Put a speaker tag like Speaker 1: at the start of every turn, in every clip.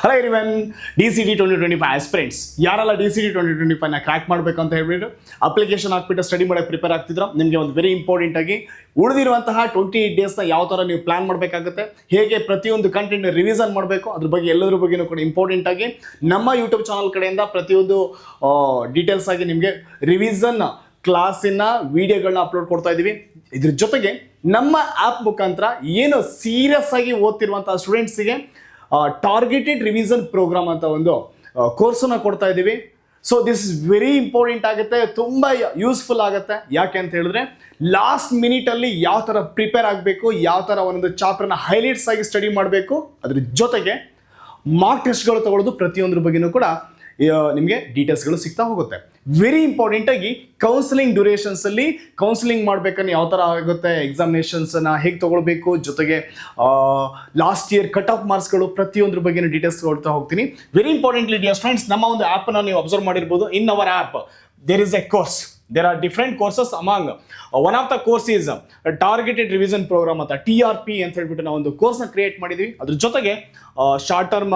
Speaker 1: Hello everyone, DCT 2025 aspirants ಯಾರೆಲ್ಲ DCT 2025ನ crack ಮಾಡಬೇಕು ಅಂತ ಹೇಳ್ಬಿಟ್ಟು ಅಪ್ಲಿಕೇಶನ್ ಹಾಕ್ಬಿಟ್ಟು ಸ್ಟಡಿ ಮಾಡೋಕ್ಕೆ ಪ್ರಿಪೇರ್ ಆಗ್ತಿದ್ರು, ನಿಮಗೆ ಒಂದು ವೆರಿ ಇಂಪಾರ್ಟೆಂಟ್ ಆಗಿ ಉಳಿದಿರುವಂತಹ 28 ಡೇಸ್ನ ಯಾವ ಥರ ನೀವು ಪ್ಲಾನ್ ಮಾಡಬೇಕಾಗುತ್ತೆ, ಹೇಗೆ ಪ್ರತಿಯೊಂದು ಕಂಟೆಂಟ್ ರಿವಿಷನ್ ಮಾಡಬೇಕು, ಅದ್ರ ಬಗ್ಗೆ ಎಲ್ಲದ್ರ ಬಗ್ಗೆನೂ ಕೂಡ ಇಂಪಾರ್ಟೆಂಟ್ ಆಗಿ ನಮ್ಮ ಯೂಟ್ಯೂಬ್ ಚಾನಲ್ ಕಡೆಯಿಂದ ಪ್ರತಿಯೊಂದು ಡೀಟೇಲ್ಸ್ ಆಗಿ ನಿಮಗೆ ರಿವಿಷನ್ ಕ್ಲಾಸಿನ ವಿಡಿಯೋಗಳನ್ನ ಅಪ್ಲೋಡ್ ಕೊಡ್ತಾ ಇದ್ದೀವಿ. ಇದ್ರ ಜೊತೆಗೆ ನಮ್ಮ ಆ್ಯಪ್ ಮುಖಾಂತರ ಏನು ಸೀರಿಯಸ್ ಆಗಿ ಓದ್ತಿರುವಂತಹ ಸ್ಟೂಡೆಂಟ್ಸಿಗೆ ಟಾರ್ಗೆಟೆಡ್ ರಿವಿಷನ್ ಪ್ರೋಗ್ರಾಮ್ ಅಂತ ಒಂದು ಕೋರ್ಸನ್ನು ಕೊಡ್ತಾ ಇದ್ದೀವಿ. So this is very important ಆಗುತ್ತೆ, ತುಂಬ ಯೂಸ್ಫುಲ್ ಆಗುತ್ತೆ. ಯಾಕೆ ಅಂತ ಹೇಳಿದ್ರೆ ಲಾಸ್ಟ್ ಮಿನಿಟಲ್ಲಿ ಯಾವ ಥರ ಪ್ರಿಪೇರ್ ಆಗಬೇಕು, ಯಾವ ಥರ ಒಂದೊಂದು ಚಾಪ್ಟರ್ನ ಹೈಲೈಟ್ಸ್ ಆಗಿ ಸ್ಟಡಿ ಮಾಡಬೇಕು, ಅದ್ರ ಜೊತೆಗೆ ಮಾರ್ಕ್ ಟೆಸ್ಟ್ಗಳು ತಗೊಳ್ಳೋದು ಪ್ರತಿಯೊಂದ್ರ ಬಗ್ಗೆನೂ ಕೂಡ ನಿಮಗೆ ಡೀಟೇಲ್ಸ್ಗಳು ಸಿಗ್ತಾ ಹೋಗುತ್ತೆ. ವೆರಿ ಇಂಪಾರ್ಟೆಂಟ್ ಆಗಿ ಕೌನ್ಸಿಲಿಂಗ್ ಡ್ಯೂರೇಷನ್ಸಲ್ಲಿ ಕೌನ್ಸಿಲಿಂಗ್ ಮಾಡಬೇಕಂದ್ರೆ ಯಾವ ಥರ ಆಗುತ್ತೆ, ಎಕ್ಸಾಮಿನೇಷನ್ಸನ್ನು ಹೇಗೆ ತೊಗೊಳ್ಬೇಕು, ಜೊತೆಗೆ ಲಾಸ್ಟ್ ಇಯರ್ ಕಟ್ ಆಫ್ ಮಾರ್ಕ್ಸ್ಗಳು ಪ್ರತಿಯೊಂದ್ರ ಬಗ್ಗೆ ಡೀಟೇಲ್ಸ್ ಕೊಡ್ತಾ ಹೋಗ್ತೀನಿ. ವೆರಿ ಇಂಪಾರ್ಟೆಂಟ್ಲಿ ಡಿಯರ್ ಸ್ಟೂಡೆಂಟ್ಸ್, ನಮ್ಮ ಒಂದು ಆ್ಯಪನ್ನು ನೀವು ಅಬ್ಸರ್ವ್ ಮಾಡಿರ್ಬೋದು. In our app there is a course, there are different courses among one of the course is targeted revision program ಅಂತ TRP ಅಂತ ಹೇಳ್ಬಿಟ್ಟು ನಾವು ಒಂದು ಕೋರ್ಸ್ನ ಕ್ರಿಯೇಟ್ ಮಾಡಿದ್ವಿ. ಅದ್ರ ಜೊತೆಗೆ ಶಾರ್ಟ್ ಟರ್ಮ್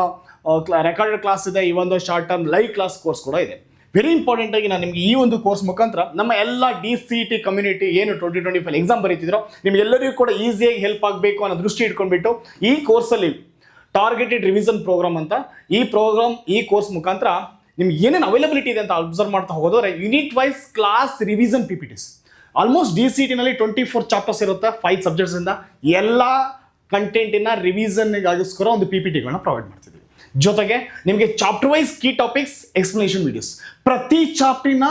Speaker 1: ರೆಕಾರ್ಡೆಡ್ ಕ್ಲಾಸ್ ಇದೆ, ಈ ಒಂದು short term live class course ಕೂಡ ಇದೆ. ವೆರಿ ಇಂಪಾರ್ಟೆಂಟ್ ಆಗಿ ನಾನು ನಿಮಗೆ ಈ ಒಂದು ಕೋರ್ಸ್ ಮುಖಾಂತರ ನಮ್ಮ ಎಲ್ಲ DCT ಕಮ್ಯುನಿಟಿ ಏನು 2025 ಎಕ್ಸಾಮ್ ಬರೀತಿದ್ರು ನಿಮ್ಗೆಲ್ಲರಿಗೂ ಕೂಡ ಈಸಿಯಾಗಿ ಹೆಲ್ಪ್ ಆಗಬೇಕು ಅನ್ನೋ ದೃಷ್ಟಿ ಇಟ್ಕೊಂಡ್ಬಿಟ್ಟು ಈ ಕೋರ್ಸಲ್ಲಿ ಟಾರ್ಗೆಟೆಡ್ ರಿವಿಷನ್ ಪ್ರೋಗ್ರಾಮ್ ಅಂತ ಈ ಕೋರ್ಸ್ ಮುಖಾಂತರ ನಿಮ್ಗೆ ಏನೇನು ಅವೈಲಬಿಲಿಟಿ ಇದೆ ಅಂತ ಅಬ್ಸರ್ವ್ ಮಾಡ್ತಾ ಹೋಗೋದ್ರೆ unit wise class revision PPTs almost DCTನಲ್ಲಿ 24 ಚಾಪ್ಟರ್ಸ್ ಇರುತ್ತೆ, 5 ಸಬ್ಜೆಕ್ಟ್ಸಿಂದ ಎಲ್ಲ ಕಂಟೆಂಟಿನ ರಿವಿಷನ್ಗಾಗೋಸ್ಕರ ಒಂದು PPTಗಳನ್ನ ಪ್ರೊವೈಡ್ ಮಾಡ್ತಿದ್ವಿ. ಜೊತೆಗೆ ನಿಮಗೆ chapter wise key topics explanation videos, ಪ್ರತಿ ಚಾಪ್ಟರ್ನ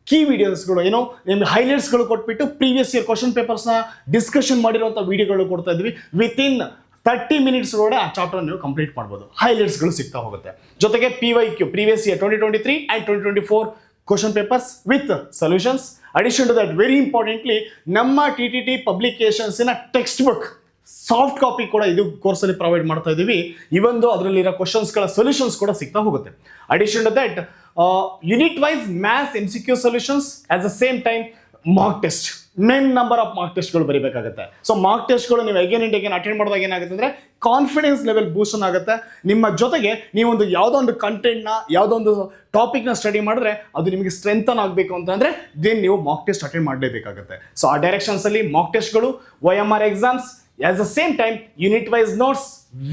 Speaker 1: ಕೀ ವಿಡಿಯೋಸ್ಗಳು ಏನೋ ನಿಮಗೆ ಹೈಲೈಟ್ಸ್ಗಳು ಕೊಟ್ಬಿಟ್ಟು ಪ್ರೀವಿಯಸ್ ಇಯರ್ ಕ್ವಶನ್ ಪೇಪರ್ಸ್ನ ಡಿಸ್ಕಷನ್ ಮಾಡಿರುವಂಥ ವಿಡಿಯೋಗಳು ಕೊಡ್ತಾ ಇದ್ವಿ. ವಿತಿನ್ 30 ಮಿನಿಟ್ಸ್ ಒಳಗಡೆ ಆ ಚಾಪ್ಟರ್ ನೀವು ಕಂಪ್ಲೀಟ್ ಮಾಡ್ಬೋದು, ಹೈಲೈಟ್ಸ್ಗಳು ಸಿಗ್ತಾ ಹೋಗುತ್ತೆ. ಜೊತೆಗೆ PYQ previous year 2023 and 2024 question papers with solutions. Addition to that very importantly ನಮ್ಮ TTT ಪಬ್ಲಿಕೇಶನ್ಸಿನ ಟೆಕ್ಸ್ಟ್ ಬುಕ್ ಸಾಫ್ಟ್ ಕಾಪಿ ಕೂಡ ಇದು ಕೋರ್ಸಲ್ಲಿ ಪ್ರೊವೈಡ್ ಮಾಡ್ತಾ ಇದ್ದೀವಿ. ಇವೊಂದು ಅದರಲ್ಲಿರೋ ಕ್ವಶನ್ಸ್ಗಳ ಸೊಲ್ಯೂಷನ್ಸ್ ಕೂಡ ಸಿಗ್ತಾ ಹೋಗುತ್ತೆ. Addition to that unit wise maths MCQ solutions at the same time mock test, many number of mock ಟೆಸ್ಟ್ಗಳು ಬರೀಬೇಕಾಗುತ್ತೆ. ಸೊ ಮಾರ್ಕ್ ಟೆಸ್ಟ್ಗಳು ನೀವು ಅಗೇನ್ ಅಂಡ್ ಅಗೇನ್ ಅಟೆಂಡ್ ಮಾಡಿದಾಗ ಏನಾಗುತ್ತೆ ಅಂದರೆ ಕಾನ್ಫಿಡೆನ್ಸ್ ಲೆವೆಲ್ ಬೂಸ್ಟ್ ಆಗುತ್ತೆ. ನಿಮ್ಮ ಜೊತೆಗೆ ನೀವೊಂದು ಯಾವುದೋ ಒಂದು ಕಂಟೆಂಟ್ನ ಯಾವುದೋ ಒಂದು ಟಾಪಿಕ್ನ ಸ್ಟಡಿ ಮಾಡಿದ್ರೆ ಅದು ನಿಮಗೆ ಸ್ಟ್ರೆಂಥನ್ ಆಗಬೇಕು ಅಂತಂದರೆ ದೆನ್ ನೀವು ಮಾರ್ಕ್ ಟೆಸ್ಟ್ ಅಟೆಂಡ್ ಮಾಡಲೇಬೇಕಾಗುತ್ತೆ. ಸೊ ಆ ಡೈರೆಕ್ಷನ್ಸಲ್ಲಿ ಮಾರ್ಕ್ ಟೆಸ್ಟ್ಗಳು, OMR exams, at the same time unit wise notes,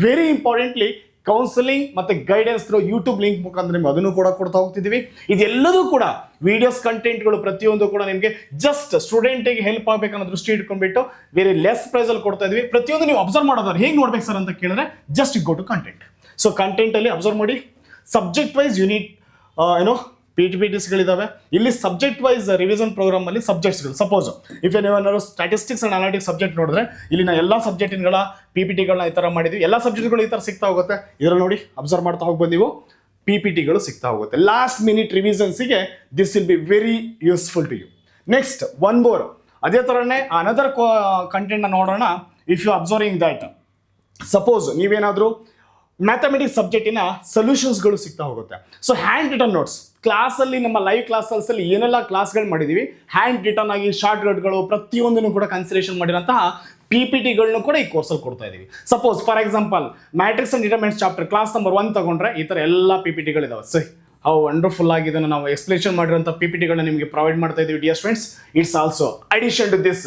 Speaker 1: very importantly counselling ಮತ್ತು ಗೈಡೆನ್ಸ್ ಥ್ರೂ ಯೂಟ್ಯೂಬ್ ಲಿಂಕ್ ಮುಖಾಂತರ ನಿಮ್ಗೆ ಅದನ್ನು ಕೂಡ ಕೊಡ್ತಾ ಹೋಗ್ತಿದ್ದೀವಿ. ಇದೆಲ್ಲದೂ ಕೂಡ ವಿಡಿಯೋಸ್ ಕಂಟೆಂಟ್ಗಳು ಪ್ರತಿಯೊಂದು ಕೂಡ ನಿಮಗೆ ಜಸ್ಟ್ ಸ್ಟೂಡೆಂಟಿಗೆ ಹೆಲ್ಪ್ ಆಗಬೇಕನ್ನೋ ದೃಷ್ಟಿ ಇಟ್ಕೊಂಡ್ಬಿಟ್ಟು ವೆರಿ ಲೆಸ್ ಪ್ರೈಸಲ್ಲಿ ಕೊಡ್ತಾ ಇದ್ವಿ. ಪ್ರತಿಯೊಂದು ನೀವು ಅಬ್ಸರ್ವ್ ಮಾಡೋದಾದ್ರೆ ಹೇಗೆ ನೋಡ್ಬೇಕು ಸರ್ ಅಂತ ಕೇಳಿದ್ರೆ just go to content. So ಕಂಟೆಂಟಲ್ಲಿ ಅಬ್ಸರ್ವ್ ಮಾಡಿ, ಸಬ್ಜೆಕ್ಟ್ ವೈಸ್ ಯೂನಿಟ್ PPTಸ್ಗಳಿದ್ದಾವೆ. ಇಲ್ಲಿ ಸಬ್ಜೆಕ್ಟ್ ವೈಸ್ ರಿವಿಷನ್ ಪ್ರೋಗ್ರಾಮಲ್ಲಿ ಸಬ್ಜೆಕ್ಟ್ಸ್ಗಳು, ಸಪೋಸ್ ಇಫ್ ಏನಾದ್ರು ಸ್ಟ್ಯಾಟಿಸ್ಟಿಕ್ಸ್ ಆ್ಯಂಡ್ ಅನಾಲಿಟಿಕ್ಸ್ ಸಬ್ಜೆಕ್ಟ್ ನೋಡಿದ್ರೆ ಇಲ್ಲಿನ ಎಲ್ಲ ಸಬ್ಜೆಕ್ಟಿನ PPTಗಳನ್ನ ಈ ಥರ ಮಾಡಿದ್ವಿ. ಎಲ್ಲ ಸಬ್ಜೆಕ್ಟ್ಗಳು ಈ ಥರ ಸಿಗ್ತಾ ಹೋಗುತ್ತೆ. ಇದರಲ್ಲಿ ನೋಡಿ ಅಬ್ಸರ್ವ್ ಮಾಡ್ತಾ ಹೋಗ್ಬೋದು ನೀವು, PPTಗಳು ಸಿಗ್ತಾ ಹೋಗುತ್ತೆ. ಲಾಸ್ಟ್ ಮಿನಿಟ್ ರಿವಿಷನ್ಸಿಗೆ this will be very useful to you. Next one more ಅದೇ ಥರನೇ ಅನದರ್ ಕಂಟೆಂಟ್ನ ನೋಡೋಣ. If you observing that suppose ನೀವೇನಾದರೂ ಮ್ಯಾಥಮೆಟಿಕ್ಸ್ ಸಬ್ಜೆಕ್ಟಿನ ಸೊಲ್ಯೂಷನ್ಸ್ಗಳು ಸಿಗ್ತಾ ಹೋಗುತ್ತೆ. ಸೊ ಹ್ಯಾಂಡ್ ರಿಟರ್ನ್ ನೋಟ್ಸ್ ಕ್ಲಾಸಲ್ಲಿ ನಮ್ಮ ಲೈವ್ ಕ್ಲಾಸಲ್ಲಿ ಏನೆಲ್ಲ ಕ್ಲಾಸ್ಗಳು ಮಾಡಿದ್ದೀವಿ, ಹ್ಯಾಂಡ್ ರಿಟರ್ನ್ ಆಗಿ ಶಾರ್ಟ್ ಕಟ್ಗಳು ಪ್ರತಿಯೊಂದನ್ನು ಕೂಡ ಕನ್ಸಿಡರೇಷನ್ ಮಾಡಿರೋಂತಹ PPTಗಳನ್ನು ಕೂಡ ಈ ಕೋರ್ಸಲ್ಲಿ ಕೊಡ್ತಾ ಇದ್ದೀವಿ. Suppose for example matrix and determinants chapter class number 1 ತಗೊಂಡ್ರೆ ಈ ಥರ ಎಲ್ಲ PPTಗಳಿದಾವೆ. ಸರಿ, ಅವು ವಂಡರ್ಫುಲ್ ಆಗಿ ಇದನ್ನು ನಾವು ಎಕ್ಸ್ಪ್ಲೇಷನ್ ಮಾಡಿರೋಂಥ PPTಗಳನ್ನ ನಿಮಗೆ ಪ್ರೊವೈಡ್ ಮಾಡ್ತಾ ಇದ್ದೀವಿ dear students. It's also addition to this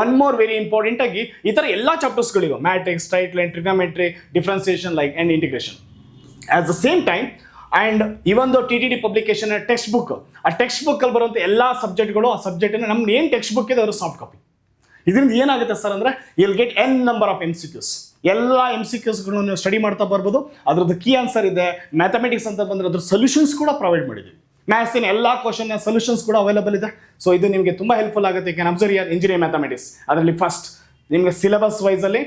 Speaker 1: one more very important ಆಗಿ ಈ ಥರ ಎಲ್ಲ ಚಾಪ್ಟರ್ಸ್ಗಳಿವೆ, matrix, straight line, trigonometry, differentiation like and integration. At the same time and ಇವೊಂದು TTT ಪಬ್ಲಿಕೇಶನ್ ಟೆಕ್ಸ್ಟ್ ಬುಕ್, ಆ ಟೆಕ್ಸ್ಟ್ ಬುಕ್ಕಲ್ಲಿ ಬರುವಂಥ ಎಲ್ಲ ಸಬ್ಜೆಕ್ಟ್ಗಳು, ಆ ಸಬ್ಜೆಕ್ಟಿನ ನಮ್ದು ಏನು ಟೆಕ್ಸ್ಟ್ ಬುಕ್ ಇದೆ ಅದರ ಸಾಫ್ಟ್ ಕಾಪಿ. ಇದರಿಂದ ಏನಾಗುತ್ತೆ ಸರ್ ಅಂದರೆ you'll get n number of MCQs, ಎಲ್ಲ MCQಸ್ಗಳನ್ನು ನೀವು ಸ್ಟಡಿ ಮಾಡ್ತಾ ಬರ್ಬೋದು. ಅದ್ರದ್ದು ಕೀ ಆನ್ಸರ್ ಇದೆ. ಮ್ಯಾಥಮೆಟಿಕ್ಸ್ ಅಂತ ಬಂದರೆ ಅದ್ರ ಸೊಲ್ಯೂಷನ್ಸ್ ಕೂಡ ಪ್ರೊವೈಡ್ ಮಾಡಿದ್ದೀವಿ. ಮ್ಯಾಥ್ಸಿನ ಎಲ್ಲ ಕ್ವಶನ್ನ ಸೊಲ್ಯೂಷನ್ಸ್ ಕೂಡ ಅವೈಲಬಲ್ ಇದೆ. ಸೊ ಇದು ನಿಮಗೆ ತುಂಬ ಹೆಲ್ಪ್ಫುಲ್ ಆಗುತ್ತೆ. Can observe your engineering mathematics, ಅದರಲ್ಲಿ ಫಸ್ಟ್ ನಿಮಗೆ ಸಿಲೆಬಸ್ ವೈಸಲ್ಲಿ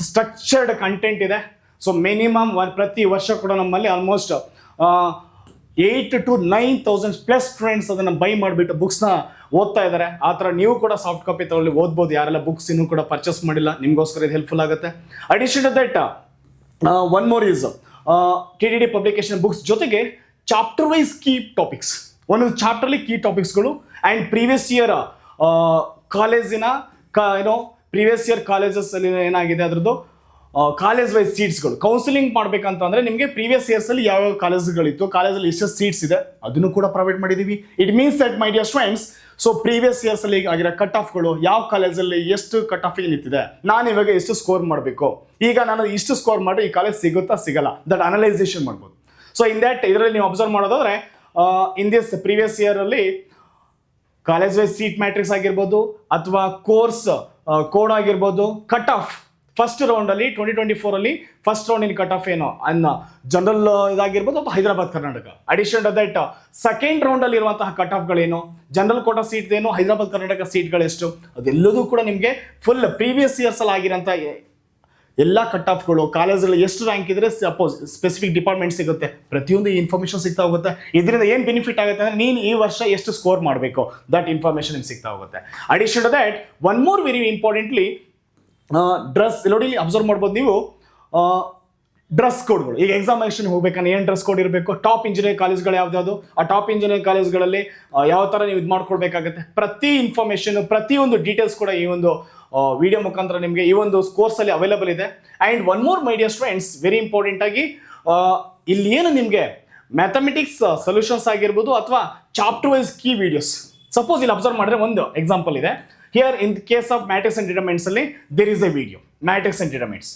Speaker 1: ಸ್ಟ್ರಕ್ಚರ್ಡ್ ಕಂಟೆಂಟ್ ಇದೆ. ಸೊ ಮಿನಿಮಮ್ ಪ್ರತಿ ವರ್ಷ ಕೂಡ ನಮ್ಮಲ್ಲಿ ಆಲ್ಮೋಸ್ಟ್ 8,000 to 9,000 ಪ್ಲಸ್ ಸ್ಟೂಡೆಂಟ್ಸ್ ಅದನ್ನು ಬೈ ಮಾಡಿಬಿಟ್ಟು ಬುಕ್ಸ್ನ ಓದ್ತಾ ಇದ್ದಾರೆ. ಆ ಥರ ನೀವು ಕೂಡ ಸಾಫ್ಟ್ ಕಾಪಿ ತಗೊಳ್ಳಿ, ಓದ್ಬೋದು. ಯಾರೆಲ್ಲ ಬುಕ್ಸ್ ಇನ್ನೂ ಕೂಡ ಪರ್ಚೇಸ್ ಮಾಡಿಲ್ಲ ನಿಮಗೋಸ್ಕರ ಇದು ಹೆಲ್ಪ್ಫುಲ್ ಆಗುತ್ತೆ. Addition to that one more is TTT publication books ಜೊತೆಗೆ ಚಾಪ್ಟರ್ ವೈಸ್ ಕೀ ಟಾಪಿಕ್ಸ್, ಒಂದೊಂದು ಚಾಪ್ಟರ್ಲಿ ಕೀ ಟಾಪಿಕ್ಸ್ಗಳು ಆ್ಯಂಡ್ ಪ್ರೀವಿಯಸ್ ಇಯರ್ ಕಾಲೇಜಿನ ಪ್ರೀವಿಯಸ್ ಇಯರ್ ಕಾಲೇಜಸ್ ಅಲ್ಲಿ ಏನಾಗಿದೆ ಅದರದ್ದು ಕಾಲೇಜ್ ವೈಸ್ ಸೀಟ್ಸ್ಗಳು ಕೌನ್ಸಿಲಿಂಗ್ ಮಾಡ್ಬೇಕಂತಂದ್ರೆ ನಿಮಗೆ ಪ್ರೀವಿಯಸ್ ಇಯರ್ಸಲ್ಲಿ ಯಾವ ಕಾಲೇಜ್ಗಳಿತ್ತು, ಕಾಲೇಜಲ್ಲಿ ಎಷ್ಟು ಸೀಟ್ಸ್ ಇದೆ ಅದನ್ನು ಕೂಡ ಪ್ರೊವೈಡ್ ಮಾಡಿದ್ದೀವಿ. It means that my dear students, so previous ಇಯರ್ಸಲ್ಲಿ ಆಗಿರೋ ಕಟ್ ಆಫ್ಗಳು ಯಾವ ಕಾಲೇಜಲ್ಲಿ ಎಷ್ಟು ಕಟ್ ಆಫಿಗೆ ನಿಂತಿದೆ, ನಾನು ಇವಾಗ ಎಷ್ಟು ಸ್ಕೋರ್ ಮಾಡಬೇಕು, ಈಗ ನಾನು ಇಷ್ಟು ಸ್ಕೋರ್ ಮಾಡಿ ಈ ಕಾಲೇಜ್ ಸಿಗುತ್ತಾ ಸಿಗಲ್ಲ, ದಟ್ ಅನಲೈಸೇಷನ್ ಮಾಡ್ಬೋದು. ಸೊ ಇನ್ ದ್ಯಾಟ್ ಇದರಲ್ಲಿ ನೀವು ಅಬ್ಸರ್ವ್ ಮಾಡೋದಾದ್ರೆ ಇನ್ ದಿಸ್ ಪ್ರೀವಿಯಸ್ ಇಯರಲ್ಲಿ ಕಾಲೇಜ್ ವೈಸ್ ಸೀಟ್ ಮ್ಯಾಟ್ರಿಕ್ಸ್ ಆಗಿರ್ಬೋದು ಅಥವಾ ಕೋರ್ಸ್ ಕೋಡ್ ಆಗಿರ್ಬೋದು, ಕಟ್ ಆಫ್ ಫಸ್ಟ್ ರೌಂಡಲ್ಲಿ 2024 ಫಸ್ಟ್ ರೌಂಡಿನ ಕಟ್ ಆಫ್ ಏನು ಅನ್ನ ಜನರಲ್ ಇದಾಗಿರ್ಬೋದು ಅಥವಾ Hyderabad Karnataka. Addition to that second ರೌಂಡಲ್ಲಿ ಇರುವಂತಹ ಕಟ್ ಆಫ್ಗಳೇನು, ಜನರಲ್ ಕೋಟಾ ಸೀಟ್ ಏನು, ಹೈದರಾಬಾದ್ ಕರ್ನಾಟಕ ಸೀಟ್ಗಳೆಷ್ಟು, ಅದೆಲ್ಲದೂ ಕೂಡ ನಿಮಗೆ ಫುಲ್ ಪ್ರೀವಿಯಸ್ ಇಯರ್ಸಲ್ಲಿ ಆಗಿರೋಂಥ ಎಲ್ಲ ಕಟ್ ಆಫ್ಗಳು, ಕಾಲೇಜಲ್ಲಿ ಎಷ್ಟು ರ್ಯಾಂಕ್ ಇದ್ರೆ ಸಪೋಸ್ ಸ್ಪೆಸಿಫಿಕ್ ಡಿಪಾರ್ಟ್ಮೆಂಟ್ ಸಿಗುತ್ತೆ, ಪ್ರತಿಯೊಂದು ಈ ಇನ್ಫಾರ್ಮೇಷನ್ ಸಿಗ್ತಾ ಹೋಗುತ್ತೆ. ಇದರಿಂದ ಏನು ಬೆನಿಫಿಟ್ ಆಗುತ್ತೆ ಅಂದರೆ ನೀನು ಈ ವರ್ಷ ಎಷ್ಟು ಸ್ಕೋರ್ ಮಾಡಬೇಕು ದಟ್ ಇನ್ಫಾರ್ಮೇಷನ್ ನಿಮ್ಗೆ ಸಿಗ್ತಾ ಹೋಗುತ್ತೆ. Addition to that one more very importantly dress ನೋಡಿ ಇಲ್ಲಿ ಅಬ್ಸರ್ವ್ ಮಾಡ್ಬೋದು ನೀವು. ಡ್ರೆಸ್ ಕೋಡ್ಗಳು, ಈಗ ಎಕ್ಸಾಮಿನೇಷನ್ ಹೋಗ್ಬೇಕಂದ್ರೆ ಏನು ಡ್ರೆಸ್ ಕೋಡ್ ಇರಬೇಕು, ಟಾಪ್ ಇಂಜಿನಿಯರಿಂಗ್ ಕಾಲೇಜ್ಗಳು ಯಾವ್ದು, ಆ ಟಾಪ್ ಇಂಜಿನಿಯರಿಂಗ್ ಕಾಲೇಜ್ಗಳಲ್ಲಿ ಯಾವ ಥರ ನೀವು ಇದು ಮಾಡ್ಕೊಳ್ಬೇಕಾಗುತ್ತೆ, ಪ್ರತಿ ಇನ್ಫಾರ್ಮೇಷನ್ ಪ್ರತಿಯೊಂದು ಡೀಟೇಲ್ಸ್ ಕೂಡ ಈ ಒಂದು ವಿಡಿಯೋ ಮುಖಾಂತರ ನಿಮಗೆ ಈ ಒಂದು ಕೋರ್ಸಲ್ಲಿ ಅವೈಲೇಬಲ್ ಇದೆ. And one more my dear students, very important ಆಗಿ ಇಲ್ಲಿ ಏನು ನಿಮಗೆ ಮ್ಯಾಥಮೆಟಿಕ್ಸ್ ಸೊಲ್ಯೂಷನ್ಸ್ ಆಗಿರ್ಬೋದು ಅಥವಾ chapter wise key videos, suppose ಇಲ್ಲಿ ಅಬ್ಸರ್ವ್ ಮಾಡಿದ್ರೆ ಒಂದು ಎಕ್ಸಾಂಪಲ್ ಇದೆ. Here in case of matrix and determinants ಅಲ್ಲಿ there is a video matrix and determinants.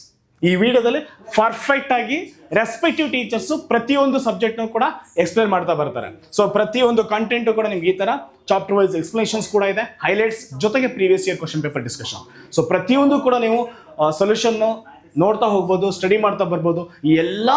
Speaker 1: ಈ ವಿಡಿಯೋದಲ್ಲಿ ಪರ್ಫೆಕ್ಟ್ ಆಗಿ ರೆಸ್ಪೆಕ್ಟಿವ್ ಟೀಚರ್ಸ್ ಪ್ರತಿಯೊಂದು ಸಬ್ಜೆಕ್ಟ್ನು ಕೂಡ ಎಕ್ಸ್ಪ್ಲೇನ್ ಮಾಡ್ತಾ ಬರ್ತಾರೆ. ಸೊ ಪ್ರತಿಯೊಂದು ಕಂಟೆಂಟ್ ಕೂಡ ನಿಮ್ಗೆ ಈ ತರ ಚಾಪ್ಟರ್ ವೈಸ್ ಎಕ್ಸ್ಪ್ಲನೇಷನ್ಸ್ ಕೂಡ ಇದೆ, ಹೈಲೈಟ್ಸ್ ಜೊತೆಗೆ previous year question paper discussion. So ಪ್ರತಿಯೊಂದು ಕೂಡ ನೀವು ಸೊಲ್ಯೂಷನ್ ನೋಡ್ತಾ ಹೋಗ್ಬೋದು, ಸ್ಟಡಿ ಮಾಡ್ತಾ ಬರ್ಬೋದು. ಈ ಎಲ್ಲ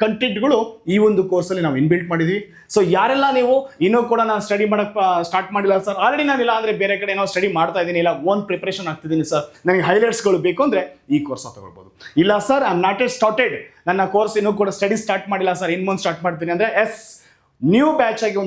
Speaker 1: ಕಂಟೆಂಟ್ಗಳು ಈ ಒಂದು ಕೋರ್ಸಲ್ಲಿ ನಾವು ಇನ್ಬಿಲ್ಟ್ ಮಾಡಿದ್ವಿ. ಸೊ ಯಾರೆಲ್ಲ ನೀವು ಇನ್ನೂ ಕೂಡ ನಾನು ಸ್ಟಡಿ ಮಾಡಕ್ಕೆ ಸ್ಟಾರ್ಟ್ ಮಾಡಿಲ್ಲ ಸರ್, ಆಲ್ರೆಡಿ ನಾನಿಲ್ಲ ಅಂದರೆ ಬೇರೆ ಕಡೆ ಏನೋ ಸ್ಟಡಿ ಮಾಡ್ತಾ ಇದ್ದೀನಿ, ಇಲ್ಲ ಓನ್ ಪ್ರಿಪ್ರೇಷನ್ ಆಗ್ತಿದ್ದೀನಿ ಸರ್, ನನಗೆ ಹೈಲೈಟ್ಸ್ಗಳು ಬೇಕು ಅಂದರೆ ಈ ಕೋರ್ಸ್ನ ತಗೊಳ್ಬೋದು. ಇಲ್ಲ sir I am not at started, ನನ್ನ ಕೋರ್ಸ್ ಇನ್ನೂ ಕೂಡ ಸ್ಟಡಿ ಸ್ಟಾರ್ಟ್ ಮಾಡಿಲ್ಲ ಸರ್, ಇನ್ನು ಮುಂದೆ ಸ್ಟಾರ್ಟ್ ಮಾಡ್ತೀನಿ ಅಂದರೆ ಎಸ್, ನ್ಯೂ ಬ್ಯಾಚ್ ಆಗಿ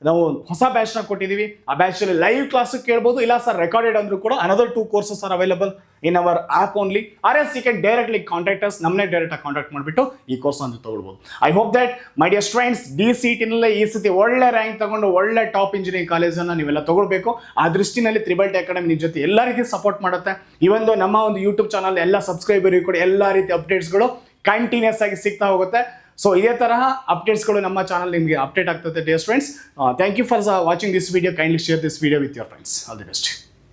Speaker 1: ನಾವು ಹೊಸ ಬ್ಯಾಚ್ನ ಕೊಟ್ಟಿದ್ದೀವಿ. ಆ ಬ್ಯಾಚಲ್ಲಿ ಲೈವ್ ಕ್ಲಾಸ್ ಕೇಳ್ಬೋದು, ಇಲ್ಲ ಸರ್ ರೆಕಾರ್ಡೆಡ್ ಅಂದ್ರೂ ಕೂಡ another 2 courses are available in our app only, or yes you can directly contact us, ನಮ್ಮನ್ನೇ ಡೈರೆಕ್ಟಾಗಿ ಕಾಂಟ್ಯಾಕ್ಟ್ ಮಾಡಿಬಿಟ್ಟು ಈ ಕೋರ್ಸ್ ಅಂತ ತಗೊಳ್ಬೋದು. I hope that my dear students, DCET-ನಲ್ಲೇ ಈ ಸತಿ ಒಳ್ಳೆ ರ್ಯಾಂಕ್ ತಗೊಂಡು ಒಳ್ಳೆ ಟಾಪ್ ಇಂಜಿನಿಯರಿಂಗ್ ಕಾಲೇಜನ್ನು ನೀವೆಲ್ಲ ತಗೊಳ್ಬೇಕು. ಆ ದೃಷ್ಟಿನಲ್ಲಿ ತ್ರಿಬಲ್ ಅಕಾಡೆಮಿ ನಿಮ್ಮ ಜೊತೆ ಎಲ್ಲ ರೀತಿ ಸಪೋರ್ಟ್ ಮಾಡುತ್ತೆ. ಇವೊಂದು ನಮ್ಮ ಒಂದು ಯೂಟ್ಯೂಬ್ ಚಾನಲ್ ಎಲ್ಲ ಸಬ್ಸ್ಕ್ರೈಬರಿಗೂ ಕೂಡ ಎಲ್ಲ ರೀತಿ ಅಪ್ಡೇಟ್ಸ್ಗಳು ಕಂಟಿನ್ಯೂಸ್ ಆಗಿ ಸಿಗ್ತಾ ಹೋಗುತ್ತೆ. ಸೊ ಇದೇ ತರಹ ಅಪ್ಡೇಟ್ಸ್ಗಳು ನಮ್ಮ ಚಾನಲ್ ನಿಮಗೆ ಅಪ್ಡೇಟ್ ಆಗ್ತದೆ dear students. Thank you for watching this video. Kindly share this video with your friends. All the best.